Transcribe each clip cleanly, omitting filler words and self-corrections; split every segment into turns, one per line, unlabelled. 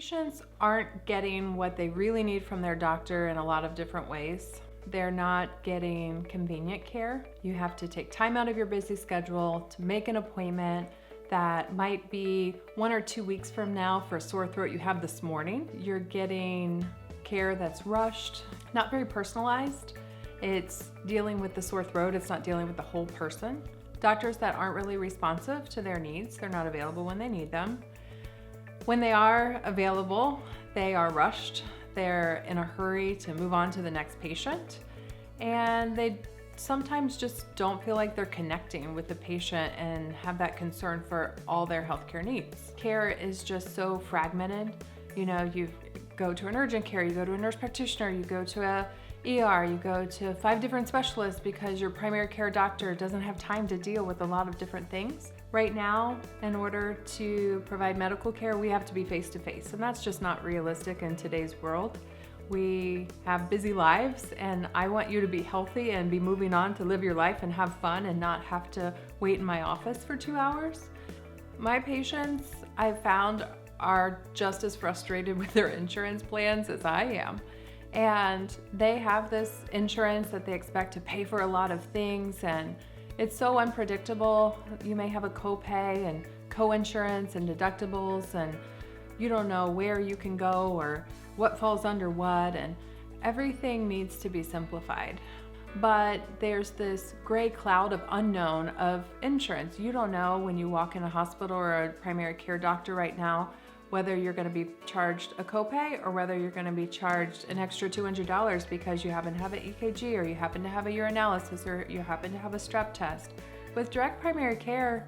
Patients aren't getting what they really need from their doctor in a lot of different ways. They're not getting convenient care. You have to take time out of your busy schedule to make an appointment that might be 1 or 2 weeks from now for a sore throat you have this morning. You're getting care that's rushed, not very personalized. It's dealing with the sore throat, it's not dealing with the whole person. Doctors that aren't really responsive to their needs, they're not available when they need them. When they are available, they are rushed. They're in a hurry to move on to the next patient, and they sometimes just don't feel like they're connecting with the patient and have that concern for all their healthcare needs. Care is just so fragmented. You go to an urgent care, you go to a nurse practitioner, you go to a ER, you go to 5 different specialists because your primary care doctor doesn't have time to deal with a lot of different things. Right now, in order to provide medical care, we have to be face-to-face, and that's just not realistic in today's world. We have busy lives, and I want you to be healthy and be moving on to live your life and have fun and not have to wait in my office for 2 hours. My patients, I've found, are just as frustrated with their insurance plans as I am. And they have this insurance that they expect to pay for a lot of things, and it's so unpredictable. You may have a copay and co-insurance and deductibles, and you don't know where you can go or what falls under what, and everything needs to be simplified. But there's this gray cloud of unknown of insurance. You don't know when you walk in a hospital or a primary care doctor right now whether you're going to be charged a copay or whether you're going to be charged an extra $200 because you happen to have an EKG or you happen to have a urinalysis or you happen to have a strep test. With direct primary care,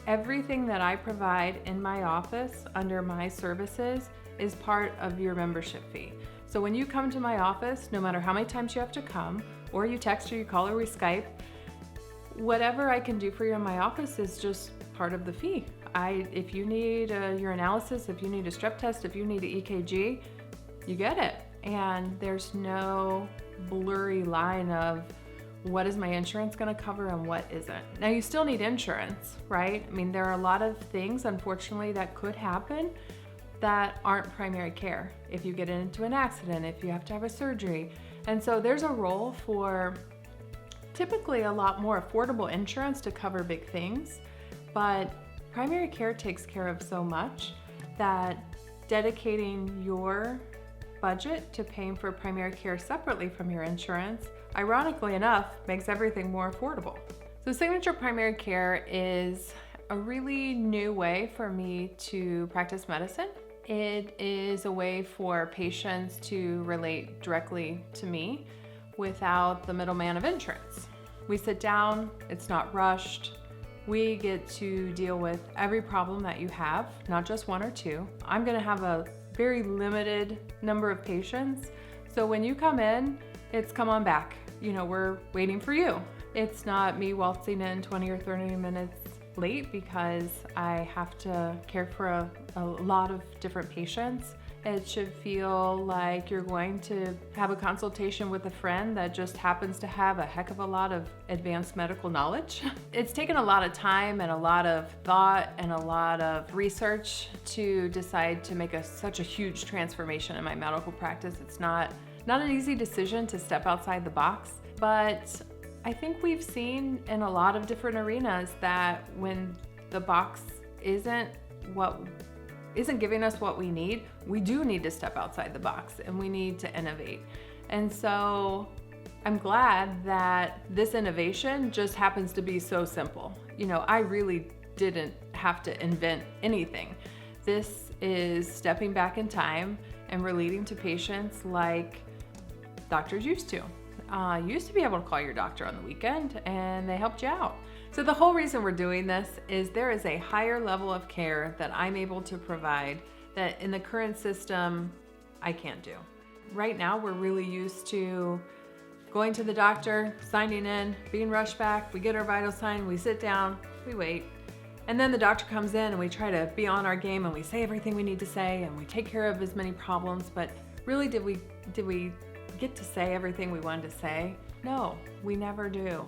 everything that I provide in my office under my services is part of your membership fee. So when you come to my office, no matter how many times you have to come, or you text or you call or we Skype, whatever I can do for you in my office is just part of the fee. If you need a urinalysis, if you need a strep test, if you need an EKG, you get it. And there's no blurry line of what is my insurance going to cover and what isn't. Now, you still need insurance, right? I mean, there are a lot of things, unfortunately, that could happen that aren't primary care. If you get into an accident, if you have to have a surgery. And so there's a role for typically a lot more affordable insurance to cover big things, but primary care takes care of so much that dedicating your budget to paying for primary care separately from your insurance, ironically enough, makes everything more affordable. So Signature Primary Care is a really new way for me to practice medicine. It is a way for patients to relate directly to me without the middleman of insurance. We sit down, it's not rushed. We get to deal with every problem that you have, not just 1 or 2. I'm gonna have a very limited number of patients. So when you come in, it's come on back. We're waiting for you. It's not me waltzing in 20 or 30 minutes late because I have to care for a lot of different patients. It should feel like you're going to have a consultation with a friend that just happens to have a heck of a lot of advanced medical knowledge. It's taken a lot of time and a lot of thought and a lot of research to decide to make such a huge transformation in my medical practice. It's not an easy decision to step outside the box, but I think we've seen in a lot of different arenas that when the box isn't giving us what we need, we do need to step outside the box and we need to innovate. And so I'm glad that this innovation just happens to be so simple. I really didn't have to invent anything. This is stepping back in time and relating to patients like doctors used to. You used to be able to call your doctor on the weekend and they helped you out. So the whole reason we're doing this is there is a higher level of care that I'm able to provide that in the current system, I can't do. Right now, we're really used to going to the doctor, signing in, being rushed back, we get our vital sign, we sit down, we wait. And then the doctor comes in and we try to be on our game and we say everything we need to say and we take care of as many problems, but really did we get to say everything we wanted to say? No, we never do.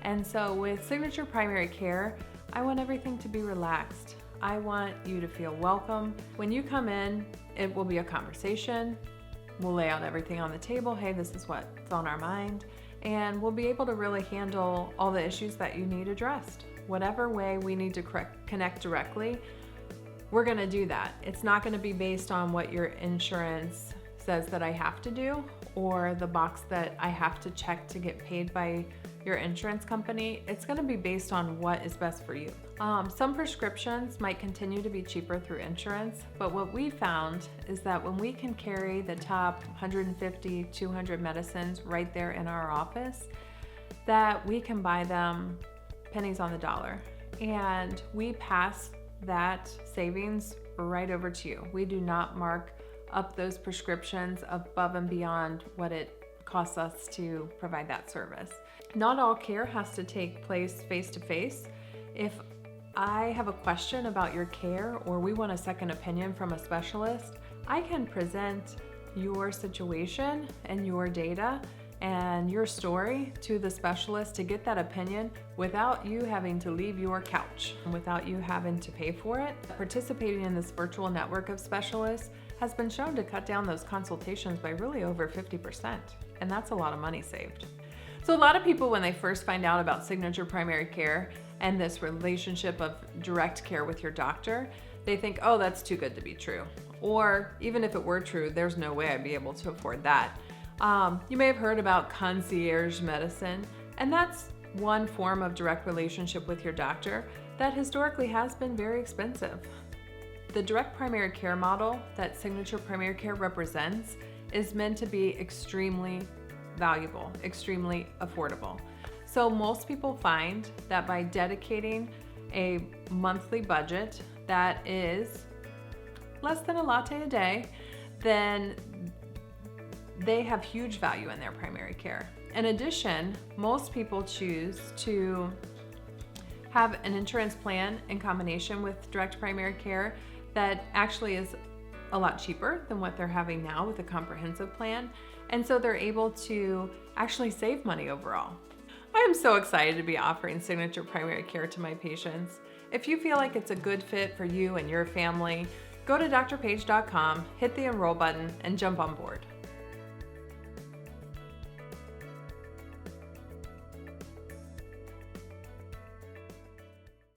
And so with Signature Primary Care, I want everything to be relaxed. I want you to feel welcome. When you come in, it will be a conversation. We'll lay out everything on the table. Hey, this is what's on our mind. And we'll be able to really handle all the issues that you need addressed. Whatever way we need to connect directly, we're gonna do that. It's not gonna be based on what your insurance says that I have to do, or the box that I have to check to get paid by your insurance company. It's gonna be based on what is best for you. Some prescriptions might continue to be cheaper through insurance, but what we found is that when we can carry the top 150, 200 medicines right there in our office, that we can buy them pennies on the dollar. And we pass that savings right over to you. We do not mark up those prescriptions above and beyond what it costs us to provide that service. Not all care has to take place face-to-face. If I have a question about your care or we want a second opinion from a specialist, I can present your situation and your data and your story to the specialist to get that opinion without you having to leave your couch, without you having to pay for it. Participating in this virtual network of specialists has been shown to cut down those consultations by really over 50%, and that's a lot of money saved. So a lot of people, when they first find out about Signature Primary Care and this relationship of direct care with your doctor, they think, oh, that's too good to be true. Or even if it were true, there's no way I'd be able to afford that. You may have heard about concierge medicine, and that's one form of direct relationship with your doctor that historically has been very expensive. The direct primary care model that Signature Primary Care represents is meant to be extremely valuable, extremely affordable. So most people find that by dedicating a monthly budget that is less than a latte a day, then they have huge value in their primary care. In addition, most people choose to have an insurance plan in combination with direct primary care that actually is a lot cheaper than what they're having now with a comprehensive plan. And so they're able to actually save money overall. I am so excited to be offering Signature Primary Care to my patients. If you feel like it's a good fit for you and your family, go to drpaige.com, hit the enroll button, and jump on board.